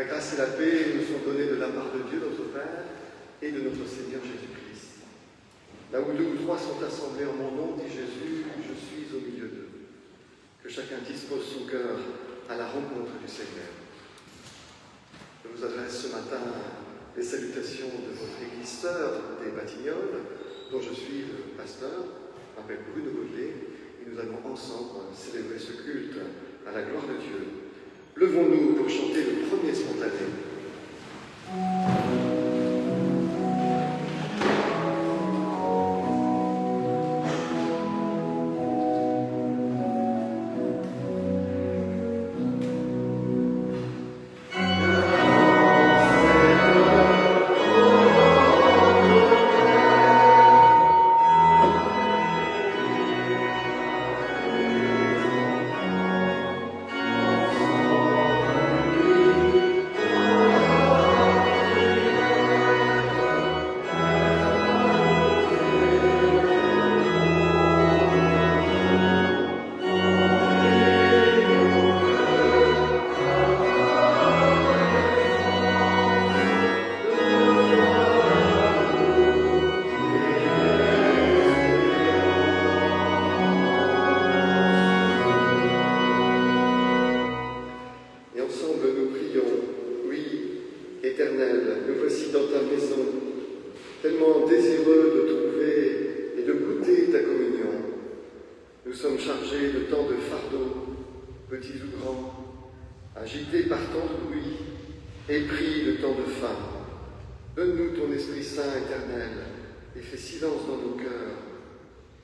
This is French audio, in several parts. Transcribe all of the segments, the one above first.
La grâce et la paix nous sont données de la part de Dieu, notre Père, et de notre Seigneur Jésus-Christ. Là où 2 ou 3 sont assemblés en mon nom, dit Jésus, je suis au milieu d'eux. Que chacun dispose son cœur à la rencontre du Seigneur. Je vous adresse ce matin les salutations de votre église sœur des Batignolles, dont je suis le pasteur. Je m'appelle Bruno Gaulier, et nous allons ensemble célébrer ce culte à la gloire de Dieu. Levons-nous pour chanter le premier spontané.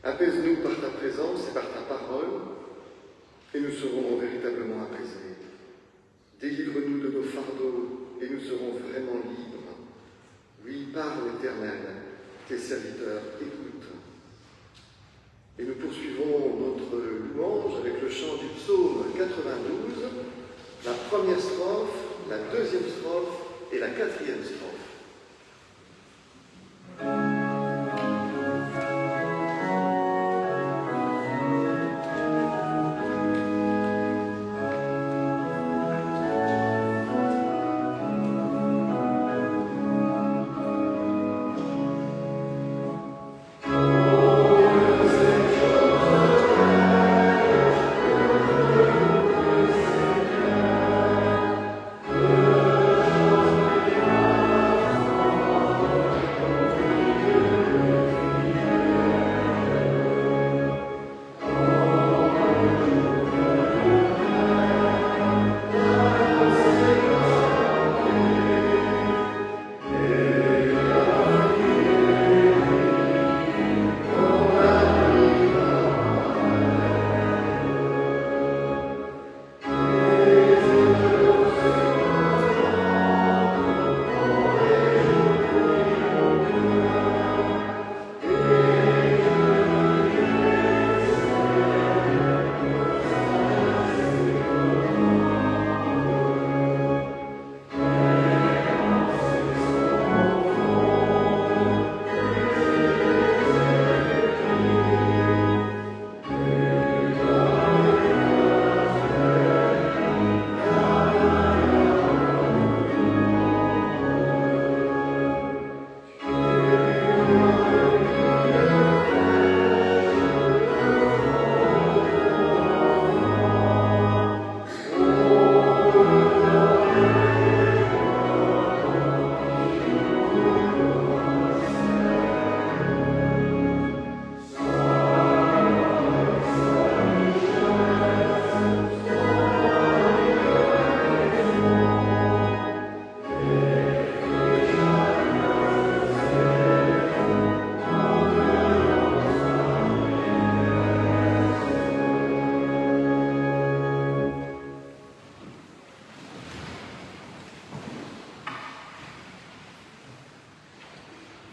Apaise-nous par ta présence et par ta parole, et nous serons véritablement apaisés. Délivre-nous de nos fardeaux, et nous serons vraiment libres. Oui, parle, Éternel, tes serviteurs écoutent. Et nous poursuivons notre louange avec le chant du psaume 92, la première strophe, la deuxième strophe et la quatrième strophe.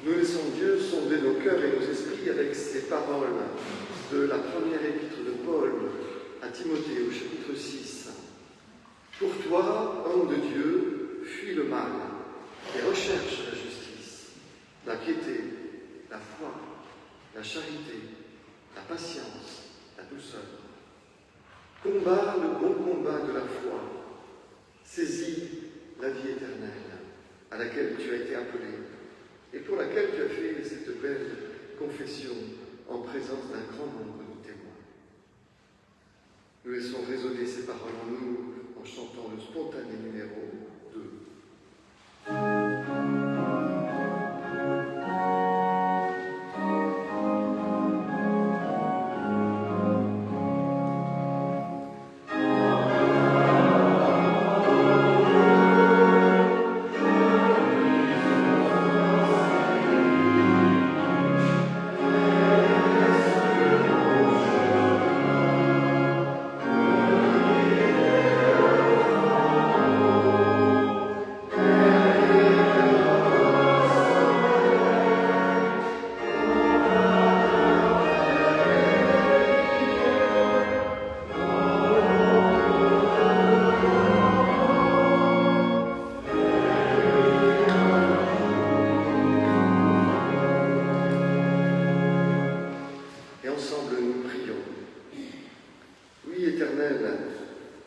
Nous laissons Dieu sonder nos cœurs et nos esprits avec ces paroles de la première épître de Paul à Timothée au chapitre 6. Pour toi, homme de Dieu, fuis le mal et recherche la justice, la piété, la foi, la charité, la patience, la douceur. Combat le bon combat de la foi. Saisis la vie éternelle à laquelle tu as été appelé et pour laquelle tu as fait cette belle confession en présence d'un grand nombre de témoins. Nous laissons résonner ces paroles en nous en chantant le spontané numéro 2.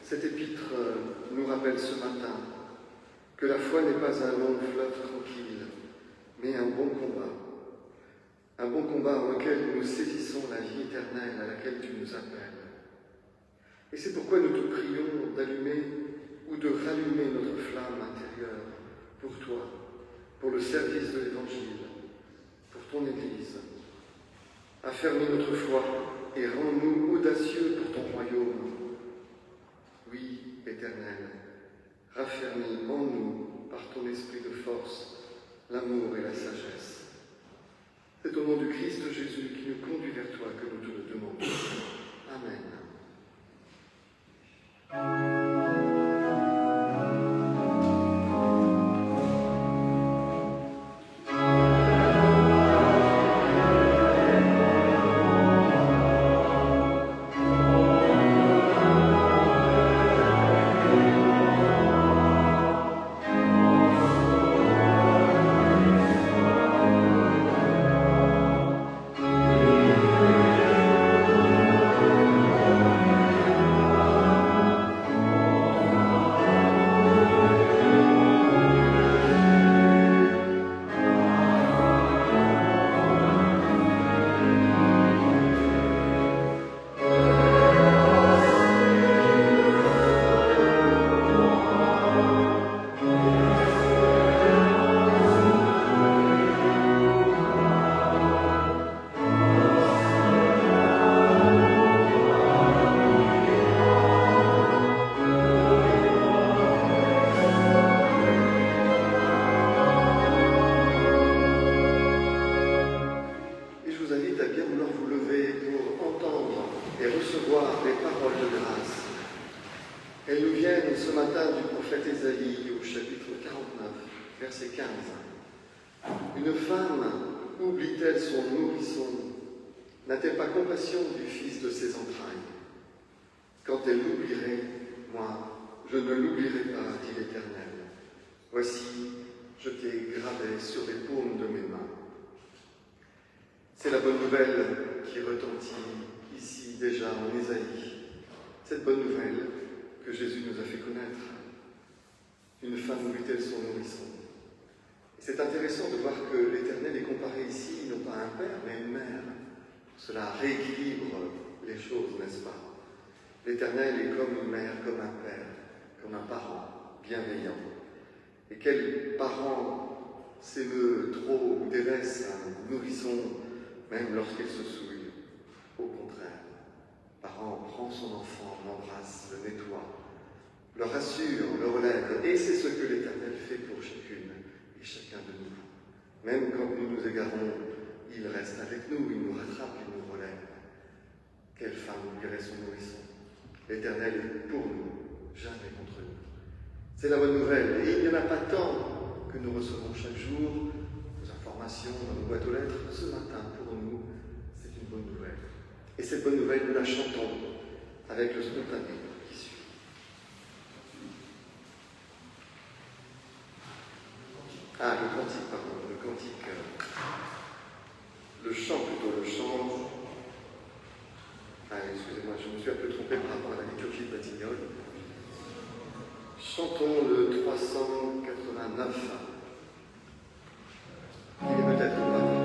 Cet épître nous rappelle ce matin que la foi n'est pas un long fleuve tranquille, mais un bon combat. Un bon combat dans lequel nous saisissons la vie éternelle à laquelle tu nous appelles. Et c'est pourquoi nous te prions d'allumer ou de rallumer notre flamme intérieure pour toi, pour le service de l'Évangile, pour ton Église. Affermis notre foi et rends-nous audacieux pour ton royaume. Oui, Éternel, raffermis en nous par ton esprit de force, l'amour et la sagesse. C'est au nom du Christ Jésus qui nous conduit vers toi que nous te le demandons. Amen. Elles nous viennent ce matin du prophète Ésaïe au chapitre 49, verset 15. Une femme oublie-t-elle son nourrisson? N'a-t-elle pas compassion du fils de ses entrailles? Quand elle l'oublierait, moi, je ne l'oublierai pas, dit l'Éternel. Voici, je t'ai gravé sur les paumes de mes mains. C'est la bonne nouvelle qui retentit ici déjà en Ésaïe. Cette bonne nouvelle que Jésus nous a fait connaître. Une femme oublie-t-elle son nourrisson? C'est intéressant de voir que l'Éternel est comparé ici, non pas à un père, mais à une mère. Cela rééquilibre les choses, n'est-ce pas? L'Éternel est comme une mère, comme un père, comme un parent bienveillant. Et quel parent s'émeut trop ou délaisse un nourrisson, même lorsqu'il se souille? Au contraire, le parent prend son enfant, l'embrasse, le nettoie, le rassure, le relève. Et c'est ce que l'Éternel fait pour chacune et chacun de nous. Même quand nous nous égarons, il reste avec nous, il nous rattrape, il nous relève. Quelle femme oublierait son nourrisson? L'Éternel est pour nous, jamais contre nous. C'est la bonne nouvelle. Et il n'y en a pas tant que nous recevons chaque jour nos informations dans nos boîtes aux lettres. Ce matin, pour nous, c'est une bonne nouvelle. Et cette bonne nouvelle, nous la chantons avec le spontané qui suit. Ah, le cantique, pardon, le cantique. Le chant plutôt, le chant. Ah, excusez-moi, je me suis un peu trompé par rapport à la liturgie de Batignolles. Chantons le 300. 1989. Il est peut-être pas temps.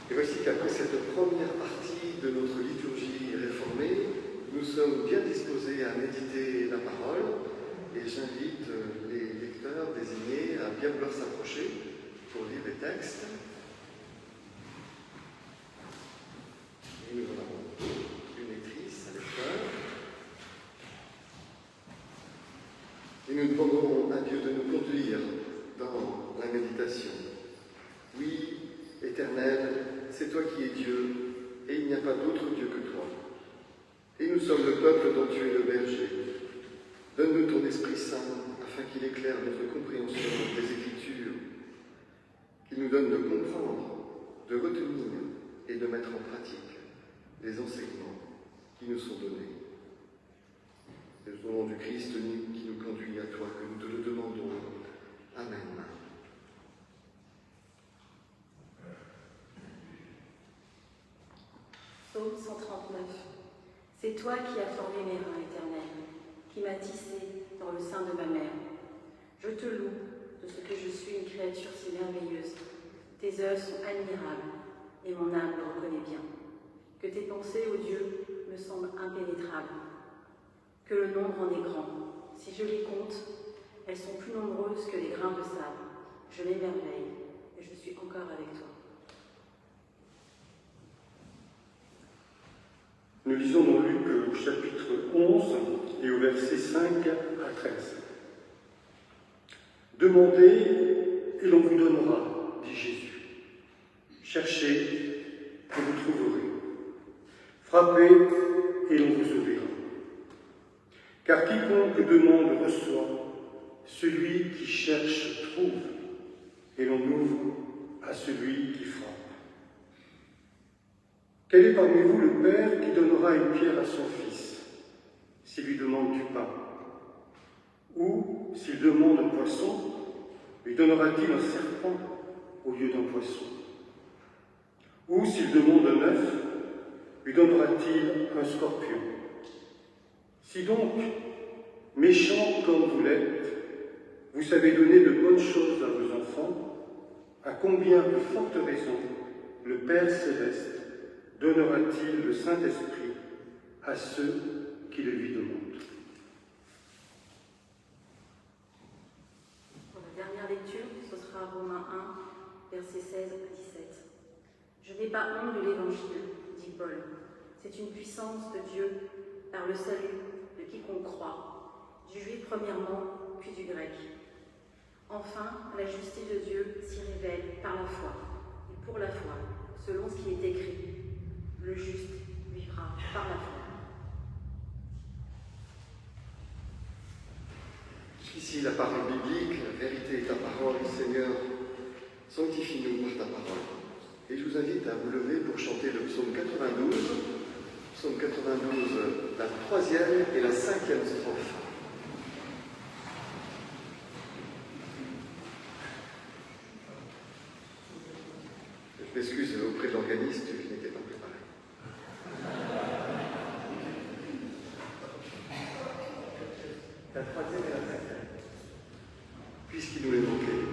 Et voici qu'après cette première partie de notre liturgie réformée, nous sommes bien disposés à méditer la parole et j'invite les lecteurs désignés à bien vouloir s'approcher pour lire les textes. Et nous en avons une lectrice, un lecteur. Et nous demandons à Dieu de nous conduire dans la méditation. Oui, Éternel, c'est toi qui es Dieu, et il n'y a pas d'autre Dieu que toi. Et nous sommes le peuple dont tu es le berger. Donne-nous ton Esprit Saint, afin qu'il éclaire notre compréhension des Écritures, qu'il nous donne de comprendre, de retenir et de mettre en pratique les enseignements qui nous sont donnés. C'est au nom du Christ qui nous conduit à toi que nous te le demandons. Amen. Psaume 139. C'est toi qui as formé mes reins, Éternel, qui m'as tissé dans le sein de ma mère. Je te loue de ce que je suis une créature si merveilleuse. Tes œuvres sont admirables et mon âme le reconnaît bien. Que tes pensées, ô Dieu, me semblent impénétrables. Que le nombre en est grand. Si je les compte, elles sont plus nombreuses que les grains de sable. Je m'émerveille et je suis encore avec toi. Nous lisons dans Luc au chapitre 11 et au verset 5 à 13. Demandez et l'on vous donnera, dit Jésus. Cherchez et vous trouverez. Frappez et l'on vous ouvrira. Car quiconque demande reçoit, celui qui cherche trouve, et l'on ouvre à celui qui frappe. Quel est parmi vous le père qui donnera une pierre à son fils, s'il lui demande du pain? Ou, s'il demande un poisson, lui donnera-t-il un serpent au lieu d'un poisson? Ou, s'il demande un œuf, lui donnera-t-il un scorpion? Si donc, méchants comme vous l'êtes, vous savez donner de bonnes choses à vos enfants, à combien de forte raison le Père Céleste donnera-t-il le Saint-Esprit à ceux qui le lui demandent? Pour la dernière lecture, ce sera Romains 1, versets 16 à 17. Je n'ai pas honte de l'Évangile, dit Paul. C'est une puissance de Dieu par le salut de quiconque croit, du juif premièrement, puis du grec. Enfin, la justice de Dieu s'y révèle par la foi, et pour la foi, selon ce qui est écrit. Le juste vivra par la foi. Jusqu'ici, la parole biblique, la vérité est ta parole, Seigneur. Sanctifie-nous par ta parole. Et je vous invite à vous lever pour chanter le psaume 92. Psaume 92, la 3e et la 5e strophe. Je m'excuse auprès de l'organiste, je n'étais pas préparé. La 3e et la 5e. Puisqu'il nous l'évoquait.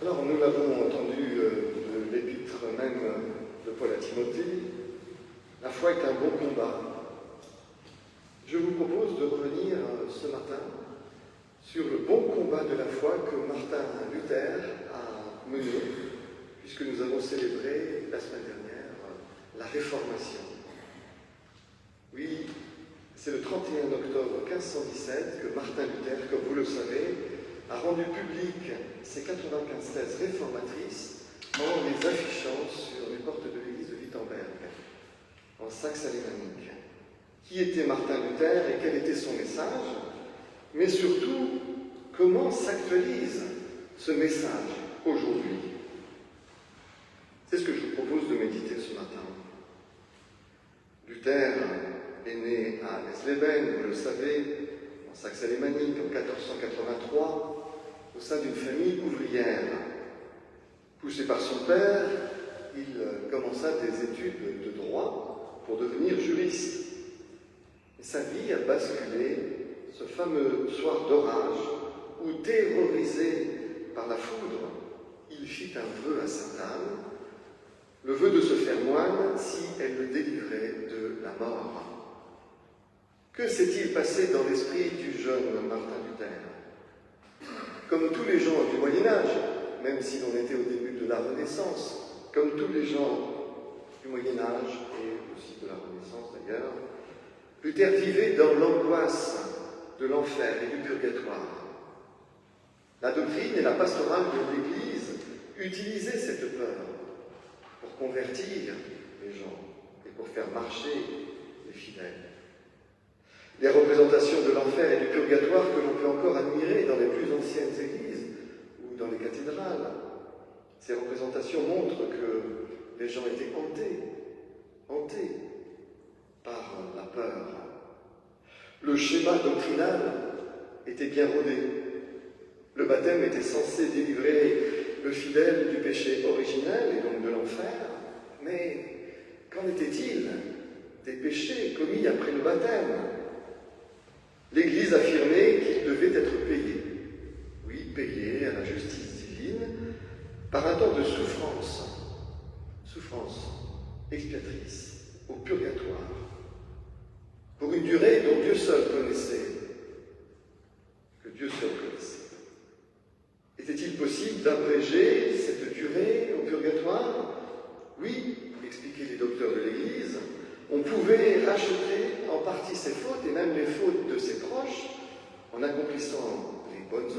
Alors, nous l'avons entendu de l'épître même de Paul à Timothée, la foi est un bon combat. Je vous propose de revenir ce matin sur le bon combat de la foi que Martin Luther a mené, puisque nous avons célébré la semaine dernière la Réformation. Oui, c'est le 31 octobre 1517 que Martin Luther, comme vous le savez, a rendu public ses 95 thèses réformatrices en les affichant sur les portes de l'église de Wittenberg, en Saxe-Alémanique. Qui était Martin Luther et quel était son message? Mais surtout, comment s'actualise ce message aujourd'hui? C'est ce que je vous propose de méditer ce matin. Luther est né à Eisleben, vous le savez, en Saxe-Alémanique, en 1483, au sein d'une famille ouvrière. Poussé par son père, il commença des études de droit pour devenir juriste. Et sa vie a basculé ce fameux soir d'orage où, terrorisé par la foudre, il fit un vœu à Sainte-Anne, le vœu de se faire moine si elle le délivrait de la mort. Que s'est-il passé dans l'esprit du jeune Martin Luther? Comme tous les gens du Moyen-Âge, même si l'on était au début de la Renaissance, comme tous les gens du Moyen-Âge et aussi de la Renaissance d'ailleurs, Luther vivait dans l'angoisse de l'enfer et du purgatoire. La doctrine et la pastorale de l'Église utilisaient cette peur pour convertir les gens et pour faire marcher les fidèles. Les représentations de l'enfer et du purgatoire que l'on peut encore admirer dans les plus anciennes églises ou dans les cathédrales, ces représentations montrent que les gens étaient hantés par la peur. Le schéma doctrinal était bien rodé. Le baptême était censé délivrer le fidèle du péché originel et donc de l'enfer, mais qu'en était-il des péchés commis après le baptême? L'Église affirmait qu'il devait être payé, oui, payé à la justice divine, par un temps de souffrance expiatrice, au purgatoire, pour une durée dont Dieu seul connaissait, que Dieu seul connaissait. Était-il possible d'abréger cette durée au purgatoire? Oui, expliquaient les docteurs de l'Église, on pouvait racheter en partie ses fautes et même les fautes de ses proches en accomplissant les bonnes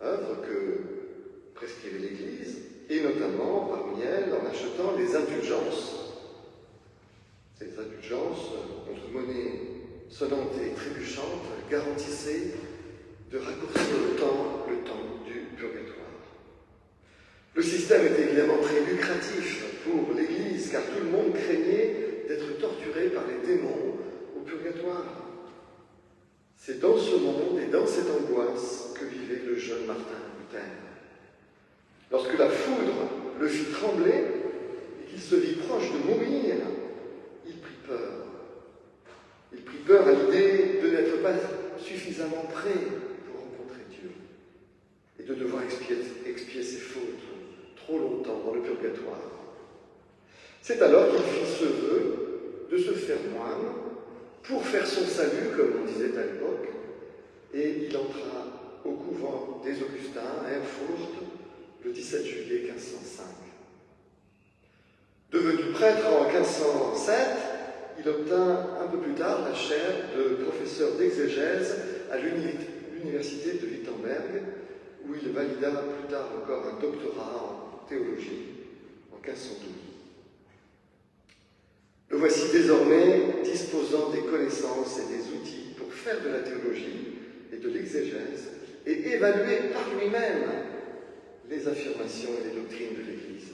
œuvres que prescrivait l'Église, et notamment parmi elles en achetant les indulgences. Ces indulgences, contre monnaie sonnante et trébuchante, garantissaient de raccourcir le temps du purgatoire. Le système était évidemment très lucratif pour l'Église, car tout le monde craignait d'être torturé par les démons au purgatoire. C'est dans ce monde et dans cette angoisse que vivait le jeune Martin Luther. Lorsque la foudre le fit trembler et qu'il se vit proche de mourir, il prit peur. Il prit peur à l'idée de n'être pas suffisamment prêt pour rencontrer Dieu et de devoir expier ses fautes trop longtemps dans le purgatoire. C'est alors qu'il fit ce vœu de se faire moine pour faire son salut, comme on disait à l'époque, et il entra au couvent des Augustins à Erfurt le 17 juillet 1505. Devenu prêtre en 1507, il obtint un peu plus tard la chaire de professeur d'exégèse à l'université de Wittenberg, où il valida plus tard encore un doctorat en théologie en 1512. Le voici désormais disposant des connaissances et des outils pour faire de la théologie et de l'exégèse et évaluer par lui-même les affirmations et les doctrines de l'Église.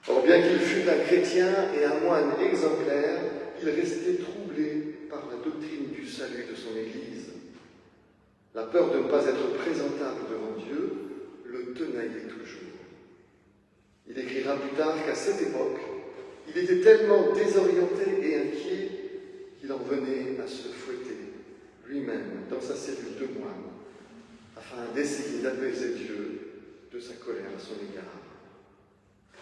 Or, bien qu'il fût un chrétien et un moine exemplaire, il restait troublé par la doctrine du salut de son Église. La peur de ne pas être présentable devant Dieu le tenaillait toujours. Il écrira plus tard qu'à cette époque, il était tellement désorienté et inquiet qu'il en venait à se fouetter lui-même dans sa cellule de moine, afin d'essayer d'apaiser Dieu de sa colère à son égard.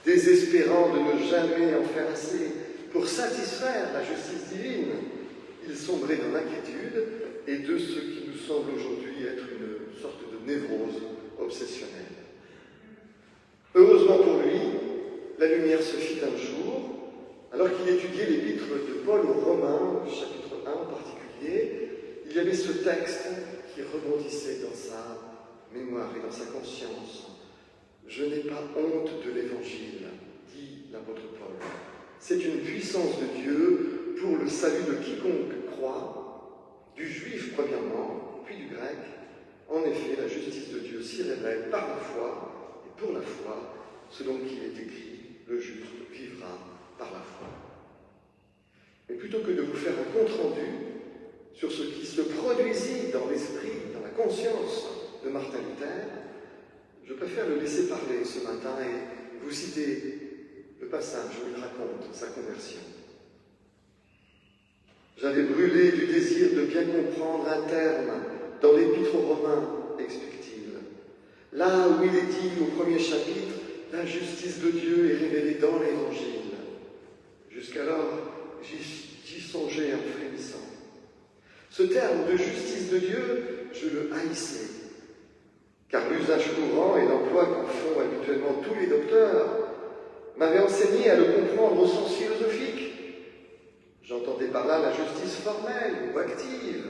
Désespérant de ne jamais en faire assez pour satisfaire la justice divine, il sombrait dans l'inquiétude et de ce qui nous semble aujourd'hui être une sorte de névrose obsessionnelle. Heureusement pour lui, la lumière se fit un jour, alors qu'il étudiait l'épître de Paul aux Romains, chapitre 1 en particulier. Il y avait ce texte qui rebondissait dans sa mémoire et dans sa conscience. « Je n'ai pas honte de l'Évangile », dit l'apôtre Paul. C'est une puissance de Dieu pour le salut de quiconque croit, du juif premièrement, puis du grec. En effet, la justice de Dieu s'y révèle par la foi, et pour la foi, selon qu'il est écrit, le juste vivra par la foi. Mais plutôt que de vous faire un compte-rendu sur ce qui se produisit dans l'esprit, dans la conscience de Martin Luther, je préfère le laisser parler ce matin et vous citer le passage où il raconte sa conversion. « J'avais brûlé du désir de bien comprendre un terme dans l'Épître aux Romains, explique-t-il. Là où il est dit au premier chapitre, la justice de Dieu est révélée dans l'Évangile. Jusqu'alors, j'y songeais en frémissant. Ce terme de justice de Dieu, je le haïssais, car l'usage courant et l'emploi qu'en font habituellement tous les docteurs m'avaient enseigné à le comprendre au sens philosophique. J'entendais par là la justice formelle ou active,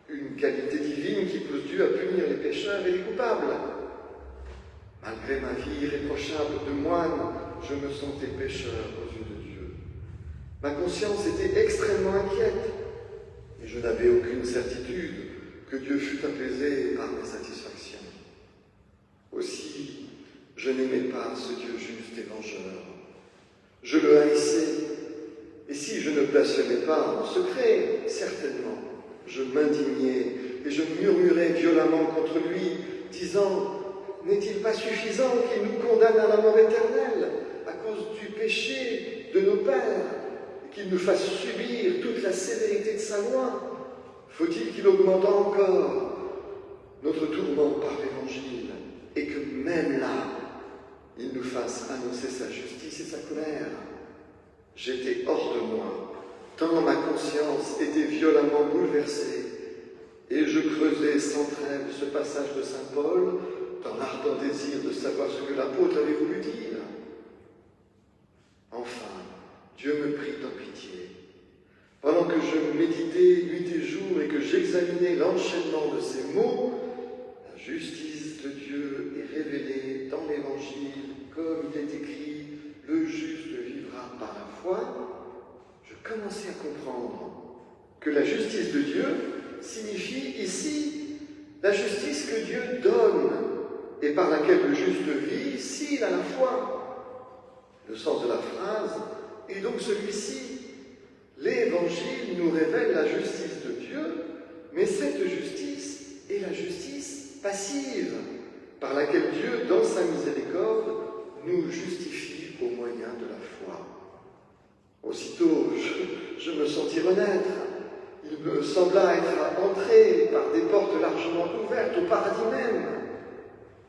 une qualité divine qui pousse Dieu à punir les pécheurs et les coupables. Malgré ma vie irréprochable de moine, je me sentais pécheur aux yeux de Dieu. Ma conscience était extrêmement inquiète, et je n'avais aucune certitude que Dieu fût apaisé par mes satisfactions. Aussi, je n'aimais pas ce Dieu juste et vengeur. Je le haïssais, et si je ne blasphémais pas en secret, certainement, je m'indignais et je murmurais violemment contre lui, disant « N'est-il pas suffisant qu'il nous condamne à la mort éternelle à cause du péché de nos pères et qu'il nous fasse subir toute la sévérité de sa loi? Faut-il qu'il augmente encore notre tourment par l'Évangile et que même là, il nous fasse annoncer sa justice et sa colère? J'étais hors de moi, tant ma conscience était violemment bouleversée, et je creusais sans trêve ce passage de saint Paul dans l'ardent désir de savoir ce que l'apôtre avait voulu dire. Enfin, Dieu me prit en pitié. Pendant que je méditais nuit et jour et que j'examinais l'enchaînement de ces mots, la justice de Dieu est révélée dans l'Évangile, comme il est écrit, le juste vivra par la foi. commencé à comprendre que la justice de Dieu signifie ici la justice que Dieu donne et par laquelle le juste vit s'il a la foi. Le sens de la phrase est donc celui-ci. L'Évangile nous révèle la justice de Dieu, mais cette justice est la justice passive, par laquelle Dieu, dans sa miséricorde, nous justifie au moyen de la foi. Aussitôt, je me sentis renaître. Il me sembla être entré par des portes largement ouvertes au paradis même.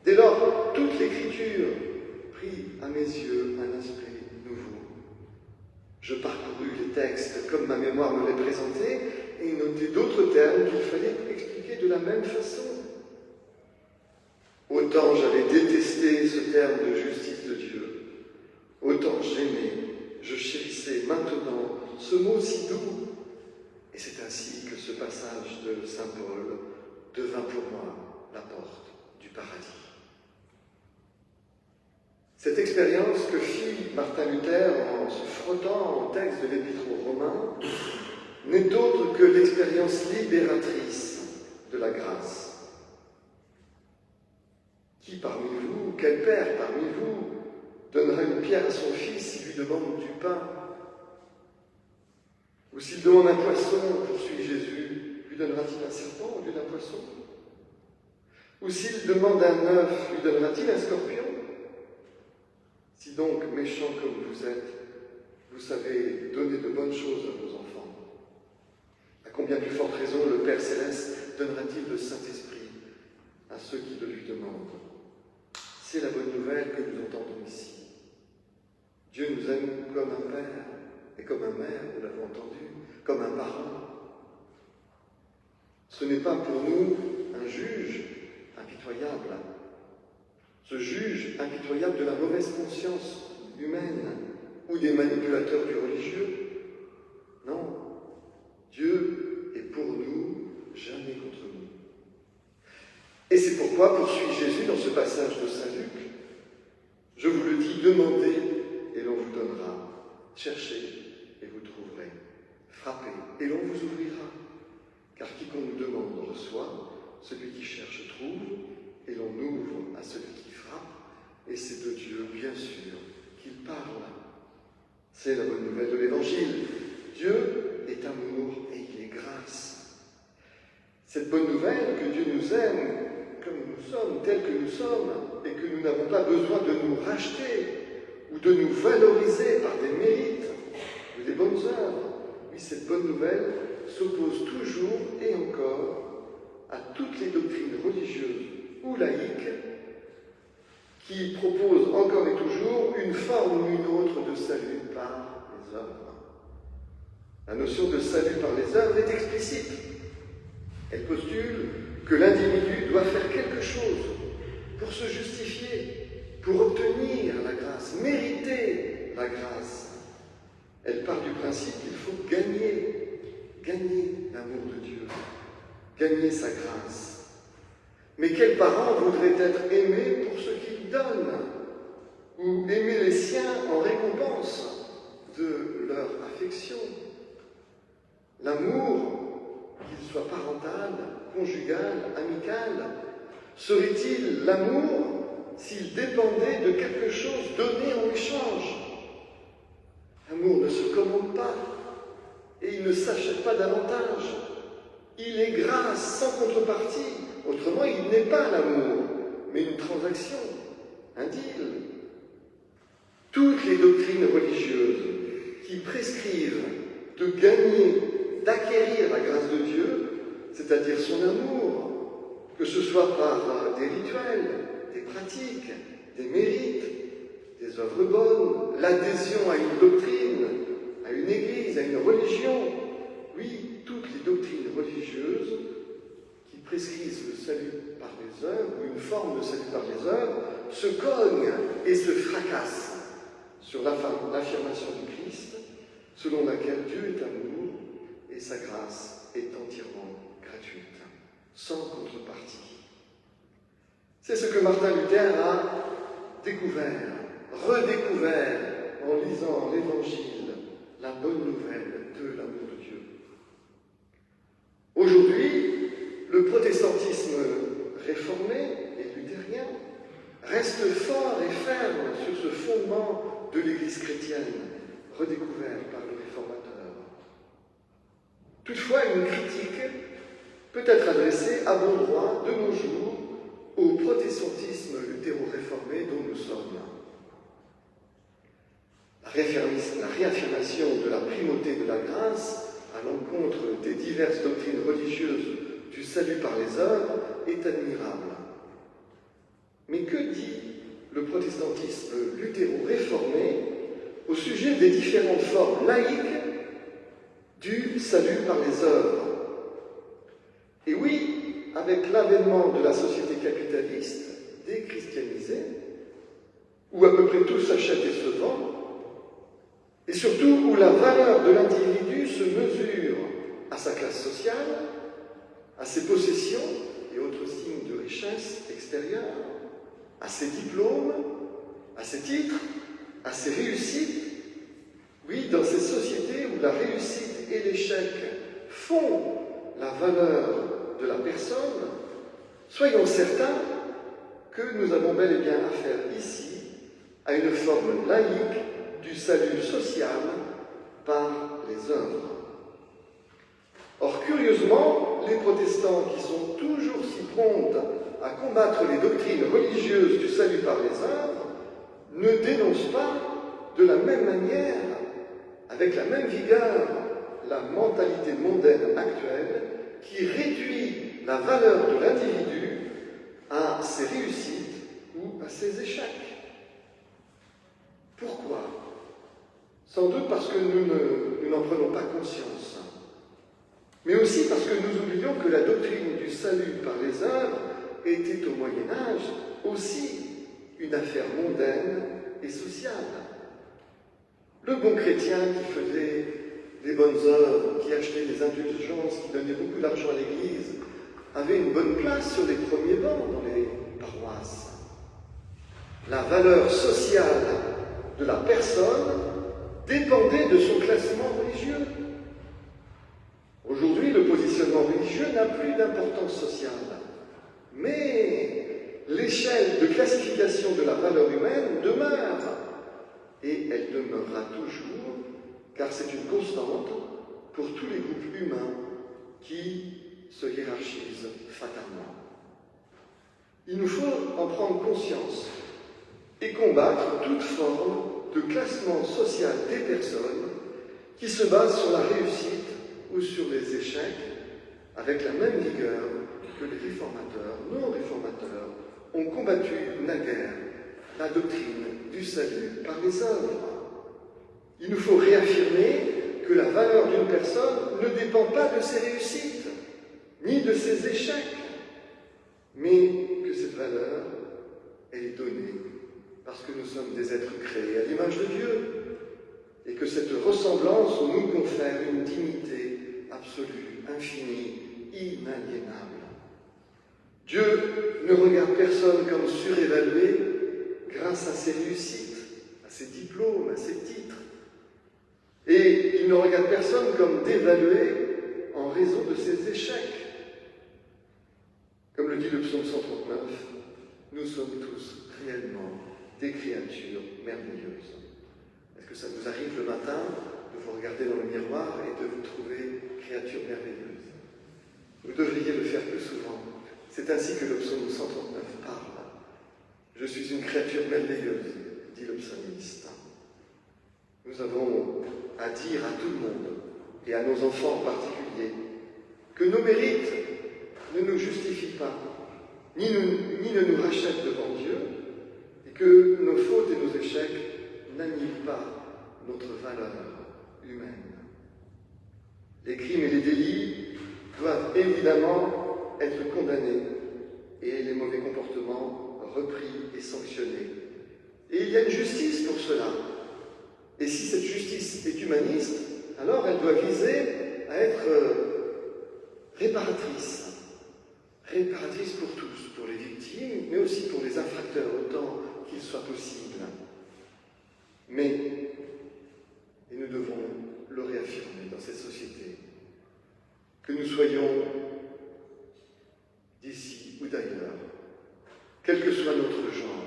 Dès lors, toute l'Écriture prit à mes yeux un aspect nouveau. Je parcourus les textes comme ma mémoire me les présentait et notai d'autres termes qu'il fallait expliquer de la même façon. Autant j'avais détesté ce terme de justice de Dieu, autant j'aimais, je chérissais maintenant ce mot si doux. Et c'est ainsi que ce passage de Saint Paul devint pour moi la porte du paradis. Cette expérience que fit Martin Luther en se frottant au texte de l'Épître aux Romains n'est autre que l'expérience libératrice de la grâce. Qui parmi vous, quel père parmi vous, donnera une pierre à son fils s'il lui demande du pain? Ou s'il demande un poisson, poursuit Jésus, lui donnera-t-il un serpent au lieu d'un poisson? Ou s'il demande un œuf, lui donnera-t-il un scorpion? Si donc, méchants comme vous êtes, vous savez donner de bonnes choses à vos enfants, à combien plus forte raison le Père Céleste donnera-t-il le Saint-Esprit à ceux qui le lui demandent? C'est la bonne nouvelle que nous entendons ici. Dieu nous aime comme un père et comme un mère, nous l'avons entendu, comme un parent. Ce n'est pas pour nous un juge impitoyable, ce juge impitoyable de la mauvaise conscience humaine ou des manipulateurs du religieux. Non, Dieu est pour nous, jamais contre nous. Et c'est pourquoi, poursuit Jésus dans ce passage de Saint Luc, je vous le dis, demandez et l'on vous donnera, cherchez et vous trouverez, frappez et l'on vous ouvrira. Car quiconque demande reçoit, celui qui cherche trouve, et l'on ouvre à celui qui frappe, et c'est de Dieu, bien sûr, qu'il parle. C'est la bonne nouvelle de l'Évangile. Dieu est amour et il est grâce. Cette bonne nouvelle que Dieu nous aime comme nous sommes, tels que nous sommes, et que nous n'avons pas besoin de nous racheter ou de nous valoriser par des mérites ou des bonnes œuvres. Oui, cette bonne nouvelle s'oppose toujours et encore à toutes les doctrines religieuses ou laïques qui proposent encore et toujours une forme ou une autre de salut par les œuvres. La notion de salut par les œuvres est explicite. Elle postule que l'individu doit faire quelque chose pour se justifier, pour obtenir la grâce, mériter la grâce. Elle part du principe qu'il faut gagner l'amour de Dieu, gagner sa grâce. Mais quels parents voudraient être aimés pour ce qu'ils donnent, ou aimer les siens en récompense de leur affection? L'amour, qu'il soit parental, conjugal, amical, serait-il l'amour s'il dépendait de quelque chose donné en échange? L'amour ne se commande pas et il ne s'achète pas davantage. Il est grâce sans contrepartie. Autrement, il n'est pas l'amour, mais une transaction, un deal. Toutes les doctrines religieuses qui prescrivent de gagner, d'acquérir la grâce de Dieu, c'est-à-dire son amour, que ce soit par des rituels, des pratiques, des mérites, des œuvres bonnes, l'adhésion à une doctrine, à une église, à une religion. Oui, toutes les doctrines religieuses qui prescrivent le salut par les œuvres, ou une forme de salut par les œuvres, se cognent et se fracassent sur l'affirmation du Christ, selon laquelle Dieu est amour et sa grâce est entièrement gratuite, sans contrepartie. C'est ce que Martin Luther a découvert, redécouvert en lisant l'Évangile, la bonne nouvelle de reste fort et ferme sur ce fondement de l'Église chrétienne, redécouvert par le réformateur. Toutefois, une critique peut être adressée à bon droit de nos jours au protestantisme luthéro-réformé dont nous sommes. La réaffirmation de la primauté de la grâce à l'encontre des diverses doctrines religieuses du salut par les œuvres est admirable. Mais que dit le protestantisme luthéro-réformé au sujet des différentes formes laïques du salut par les œuvres? Et oui, avec l'avènement de la société capitaliste déchristianisée, où à peu près tout s'achète et se vend, et surtout où la valeur de l'individu se mesure à sa classe sociale, à ses possessions et autres signes de richesse extérieure, à ses diplômes, à ses titres, à ses réussites. Oui, dans ces sociétés où la réussite et l'échec font la valeur de la personne, soyons certains que nous avons bel et bien affaire ici à une forme laïque du salut social par les œuvres. Or, curieusement, les protestants qui sont toujours si prompts à combattre les doctrines religieuses du salut par les œuvres ne dénoncent pas de la même manière, avec la même vigueur, la mentalité mondaine actuelle qui réduit la valeur de l'individu à ses réussites ou à ses échecs. Pourquoi? Sans doute parce que nous n'en prenons pas conscience, mais aussi parce que nous oublions que la doctrine du salut par les œuvres était au Moyen-Âge aussi une affaire mondaine et sociale. Le bon chrétien qui faisait des bonnes œuvres, qui achetait des indulgences, qui donnait beaucoup d'argent à l'Église, avait une bonne place sur les premiers bancs dans les paroisses. La valeur sociale de la personne dépendait de son classement religieux. Aujourd'hui, le positionnement religieux n'a plus d'importance sociale, mais l'échelle de classification de la valeur humaine demeure, et elle demeurera toujours, car c'est une constante pour tous les groupes humains qui se hiérarchisent fatalement. Il nous faut en prendre conscience et combattre toute forme de classement social des personnes qui se base sur la réussite ou sur les échecs, avec la même vigueur que les réformateurs, non-réformateurs, ont combattu naguère la doctrine du salut par les œuvres. Il nous faut réaffirmer que la valeur d'une personne ne dépend pas de ses réussites, ni de ses échecs, mais que cette valeur, elle est donnée parce que nous sommes des êtres créés à l'image de Dieu, et que cette ressemblance nous confère une dignité absolue, infinie, inaliénable. Dieu ne regarde personne comme surévalué grâce à ses réussites, à ses diplômes, à ses titres. Et il ne regarde personne comme dévalué en raison de ses échecs. Comme le dit le psaume 139, nous sommes tous réellement des créatures merveilleuses. Est-ce que ça vous arrive le matin de vous regarder dans le miroir et de vous trouver créature merveilleuse? Vous devriez le faire plus souvent. C'est ainsi que le psaume 139 parle. Je suis une créature merveilleuse, dit le psalmiste. Nous avons à dire à tout le monde, et à nos enfants en particulier, que nos mérites ne nous justifient pas, ni ne nous rachètent devant Dieu, et que nos fautes et nos échecs n'annihilent pas notre valeur humaine. Les crimes et les délits doivent évidemment être condamnés et les mauvais comportements repris et sanctionnés. Et il y a une justice pour cela. Et si cette justice est humaniste, alors elle doit viser à être réparatrice. Réparatrice pour tous, pour les victimes, mais aussi pour les infracteurs, autant qu'il soit possible. Mais, et nous devons le réaffirmer dans cette société, que nous soyons d'ici ou d'ailleurs, quel que soit notre genre,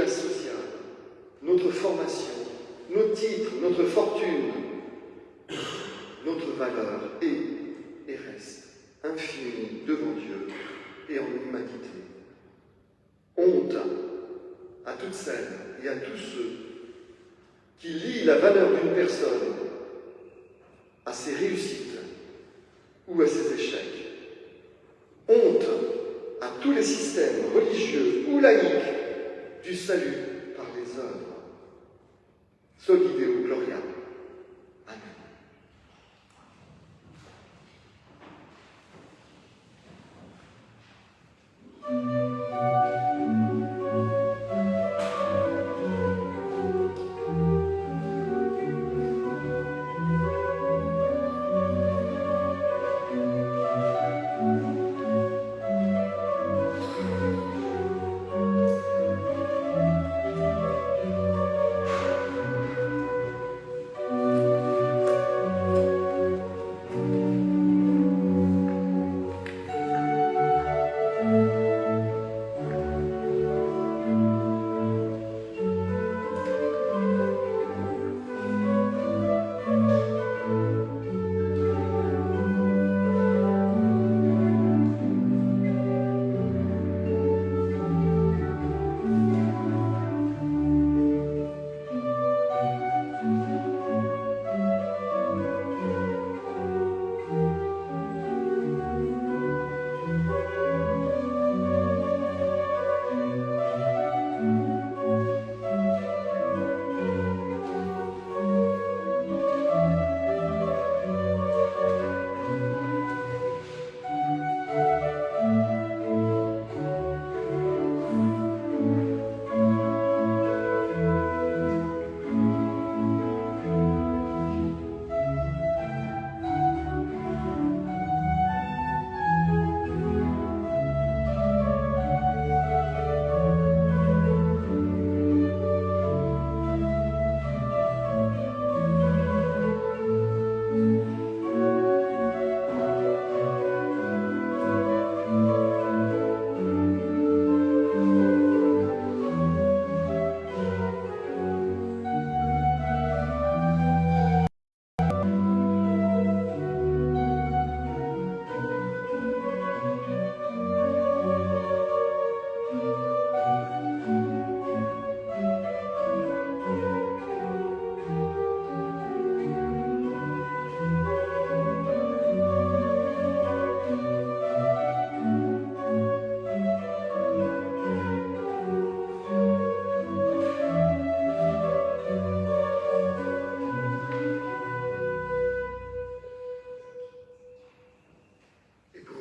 classe sociale, notre formation, nos titres, notre fortune, notre valeur est et reste infinie devant Dieu et en l'humanité. Honte à toutes celles et à tous ceux qui lient la valeur d'une personne à ses réussites ou à ses échecs. Honte à tous les systèmes religieux ou laïques du salut par les œuvres. Soli Deo Gloria. Amen.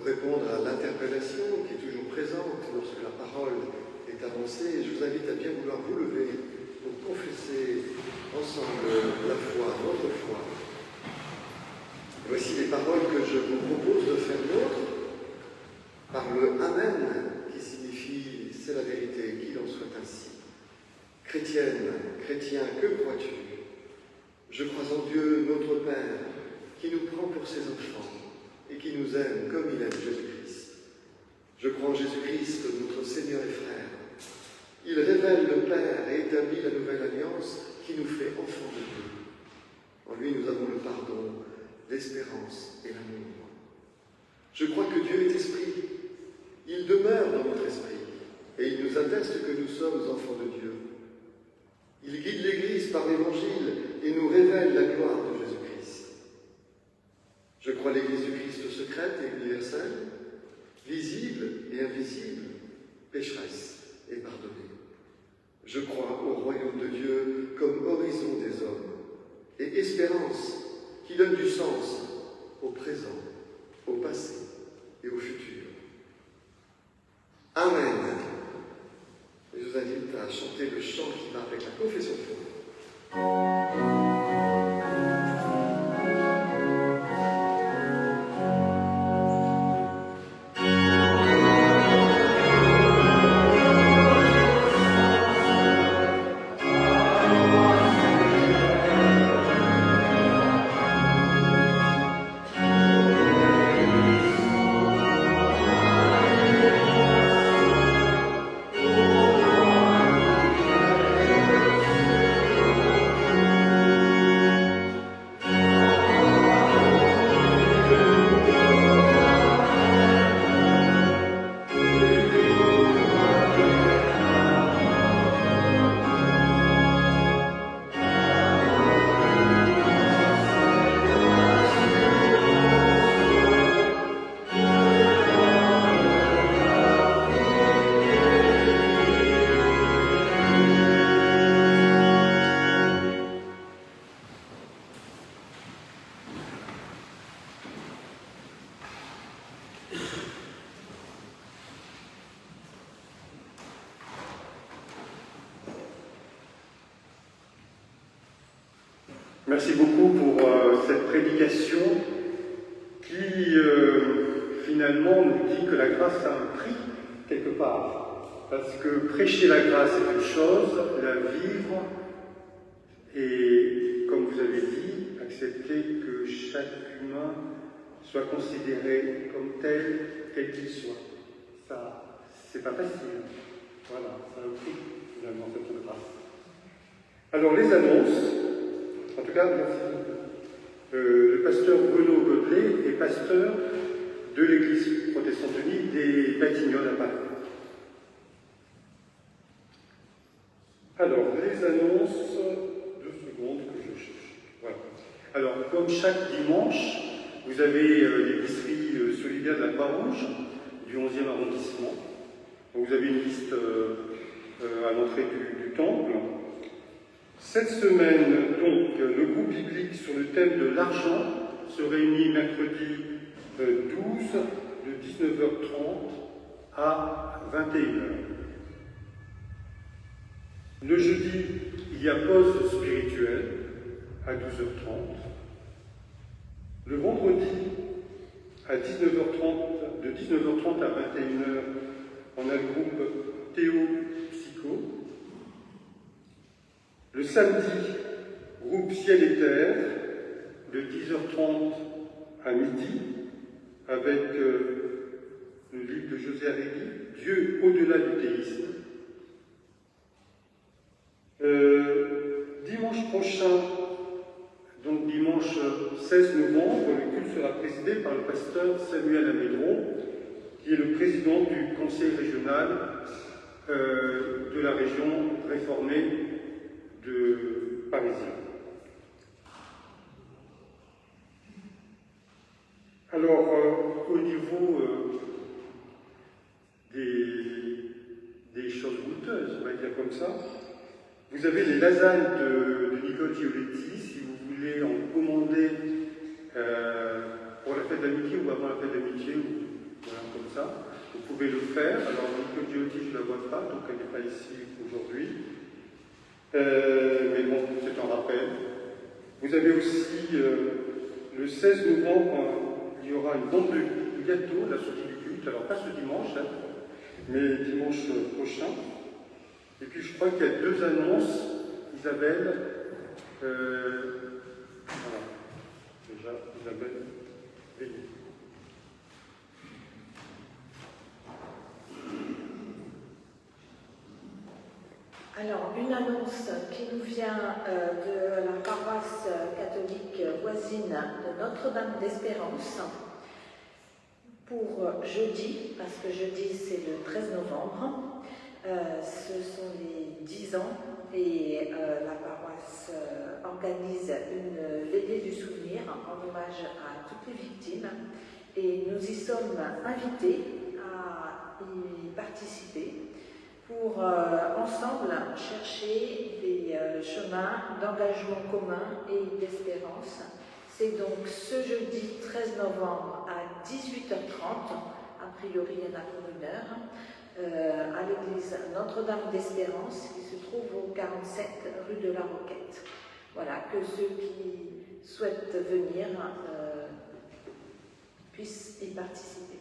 Répondre à l'interpellation qui est toujours présente lorsque la parole est avancée, je vous invite à bien vouloir vous lever pour confesser ensemble la foi, notre foi. Voici les paroles que je vous propose de faire nôtres par le Amen qui signifie c'est la vérité, qu'il en soit ainsi. Chrétienne, chrétien, que crois-tu? Je crois en Dieu, notre Père, qui nous prend pour ses enfants et qui nous aime comme il aime Jésus-Christ. Je crois en Jésus-Christ, notre Seigneur et frère. Il révèle le Père et établit la nouvelle alliance qui nous fait enfants de Dieu. En lui, nous avons le pardon, l'espérance et l'amour. Je crois que Dieu est esprit. Il demeure dans notre esprit et il nous atteste que nous sommes enfants de Dieu. Il guide l'Église par l'Évangile et nous révèle la gloire de Jésus-Christ. Je crois l'Église du Christ secrète et universelle, visible et invisible, pécheresse et pardonnée. Je crois au royaume de Dieu comme horizon des hommes et espérance qui donne du sens au présent, au passé et au futur. Amen. Je vous invite à chanter le chant qui va avec la confession de foi. Merci beaucoup pour cette prédication qui finalement nous dit que la grâce a un prix quelque part. Parce que prêcher la grâce est une chose, la vivre et, comme vous avez dit, accepter que chaque humain soit considéré comme tel qu'il soit. Ça, c'est pas facile. Voilà, ça a un prix finalement cette grâce. Alors les annonces, en tout cas, merci. Le pasteur Bruno Godelet est pasteur de l'Église protestante unie des Batignolles à Paris. Alors, les annonces, 2 secondes que je cherche. Voilà. Alors, comme chaque dimanche, vous avez l'épicerie solidaire de la Croix-Rouge du 11e arrondissement. Donc, vous avez une liste à l'entrée du temple. Cette semaine, donc, le groupe biblique sur le thème de l'argent se réunit mercredi 12 de 19h30 à 21h. Le jeudi, il y a pause spirituelle à 12h30. Le vendredi, à 19h30, de 19h30 à 21h, on a le groupe Théo Psycho. Le samedi, groupe Ciel et Terre, de 10h30 à midi, avec le livre de José Arregui, Dieu au-delà du théisme. Dimanche prochain, donc dimanche 16 novembre, le culte sera présidé par le pasteur Samuel Amédron, qui est le président du conseil régional de la région réformée de Parisien. Alors, au niveau des choses goûteuses, on va dire comme ça, vous avez les lasagnes de Nicole Gioletti, si vous voulez en commander pour la fête d'amitié ou avant la fête d'amitié, ou voilà, comme ça. Vous pouvez le faire. Alors, Nicole Gioletti, je ne la vois pas, donc elle n'est pas ici aujourd'hui. Mais bon, c'est un rappel. Vous avez aussi le 16 novembre, il y aura une bombe de gâteau, la sortie du culte. Alors, pas ce dimanche, hein, mais dimanche prochain. Et puis, je crois qu'il y a 2 annonces, Isabelle. Voilà. Déjà, Isabelle, veillez. Alors, une annonce qui nous vient de la paroisse catholique voisine de Notre-Dame d'Espérance pour jeudi, parce que jeudi c'est le 13 novembre. Ce sont les 10 ans et la paroisse organise une veillée du souvenir en hommage à toutes les victimes et nous y sommes invités à y participer pour ensemble chercher des chemins d'engagement commun et d'espérance. C'est donc ce jeudi 13 novembre à 18h30, a priori il y en a pour 1 heure, à l'église Notre-Dame d'Espérance qui se trouve au 47 rue de la Roquette. Voilà, que ceux qui souhaitent venir puissent y participer.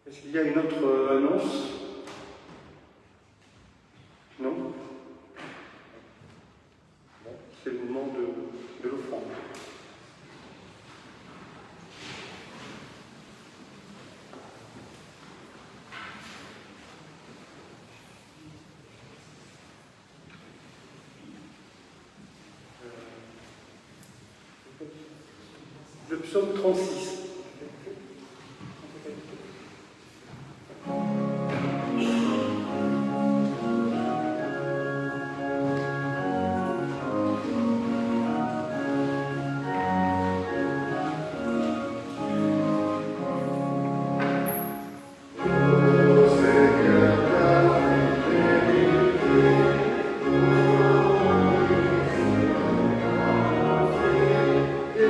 Est-ce qu'il y a une autre annonce? Non? Bon, c'est le moment de l'offrande. Le psaume 36. Et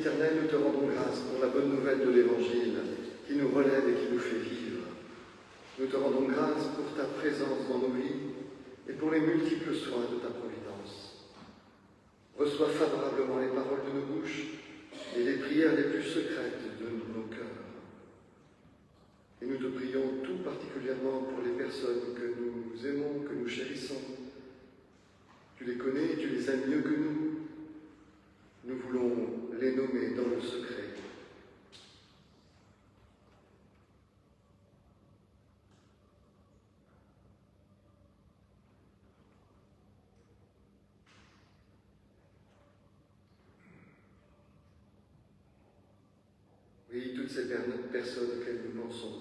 éternel, nous te rendons grâce pour la bonne nouvelle de l'Évangile qui nous relève et qui nous fait vivre. Nous te rendons grâce pour ta présence dans nos vies et pour les multiples soins de ta providence. Reçois favorablement les paroles de nos bouches et les prières les plus secrètes de nos cœurs. Et nous te prions tout particulièrement pour les personnes que nous aimons, que nous chérissons. Tu les connais, tu les aimes mieux que nous. Nous voulons les nommer dans le secret. Oui, toutes ces personnes auxquelles nous pensons,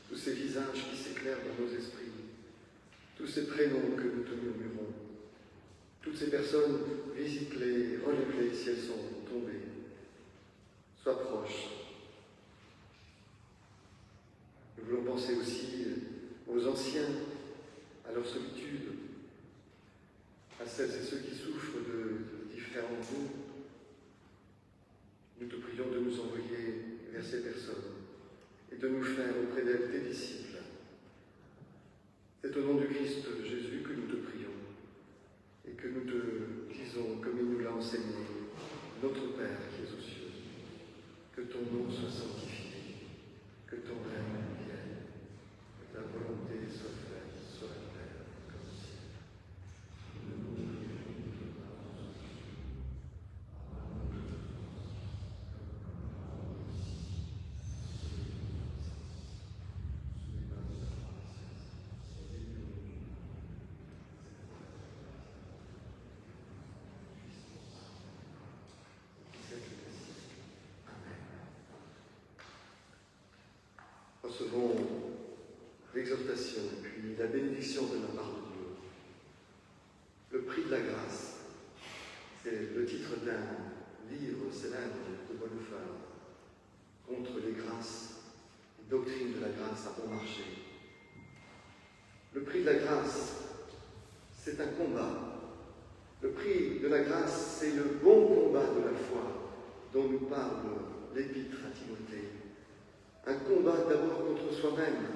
tous ces visages qui s'éclairent dans nos esprits, tous ces prénoms que nous te murmurons, toutes ces personnes, visite-les, relève-les si elles sont tombées. Sois proche. Nous voulons penser aussi aux anciens, à leur solitude, à celles et ceux qui souffrent de différents maux. Nous te prions de nous envoyer vers ces personnes et de nous faire auprès d'elles tes disciples. C'est au nom du Christ Jésus que nous te prions et que nous te disons, comme il nous l'a enseigné, notre Père qui es aux cieux, que ton nom soit sanctifié, que ton règne vienne, que ta volonté soit faite sur la terre comme au ciel. Recevons l'exhortation puis la bénédiction de la part de Dieu. Le prix de la grâce, c'est le titre d'un livre célèbre de Bonhoeffer, Contre les grâces, les doctrines de la grâce à bon marché. Le prix de la grâce, c'est un combat. Le prix de la grâce, c'est le bon combat de la foi dont nous parle l'Épître à Timothée. Un combat d'abord contre soi-même,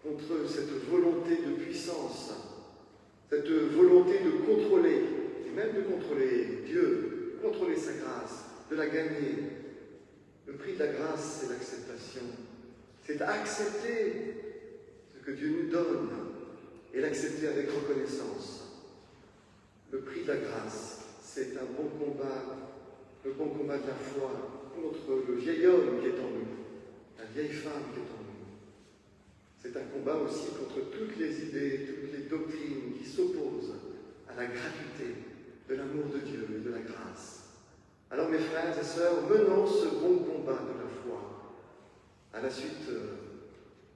contre cette volonté de puissance, cette volonté de contrôler, et même de contrôler Dieu, de contrôler sa grâce, de la gagner. Le prix de la grâce, c'est l'acceptation. C'est accepter ce que Dieu nous donne et l'accepter avec reconnaissance. Le prix de la grâce, c'est un bon combat, le bon combat de la foi contre le vieil homme qui est en nous, la vieille femme qui est en nous. C'est un combat aussi contre toutes les idées, toutes les doctrines qui s'opposent à la gratuité de l'amour de Dieu et de la grâce. Alors mes frères et sœurs, menons ce bon combat de la foi à la suite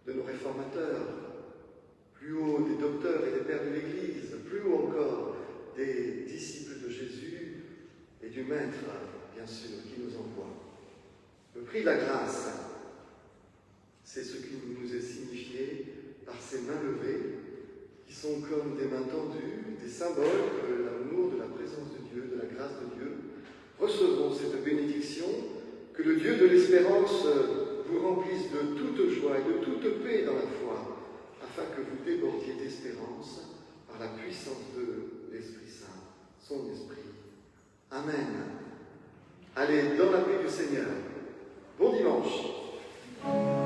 de nos réformateurs, plus haut des docteurs et des pères de l'Église, plus haut encore des disciples de Jésus et du Maître, bien sûr, qui nous envoie. Le prix de la grâce, c'est ce qui nous est signifié par ces mains levées, qui sont comme des mains tendues, des symboles de l'amour, de la présence de Dieu, de la grâce de Dieu. Recevons cette bénédiction, que le Dieu de l'espérance vous remplisse de toute joie et de toute paix dans la foi, afin que vous débordiez d'espérance par la puissance de l'Esprit Saint, son Esprit. Amen. Allez dans la paix du Seigneur. Bon dimanche.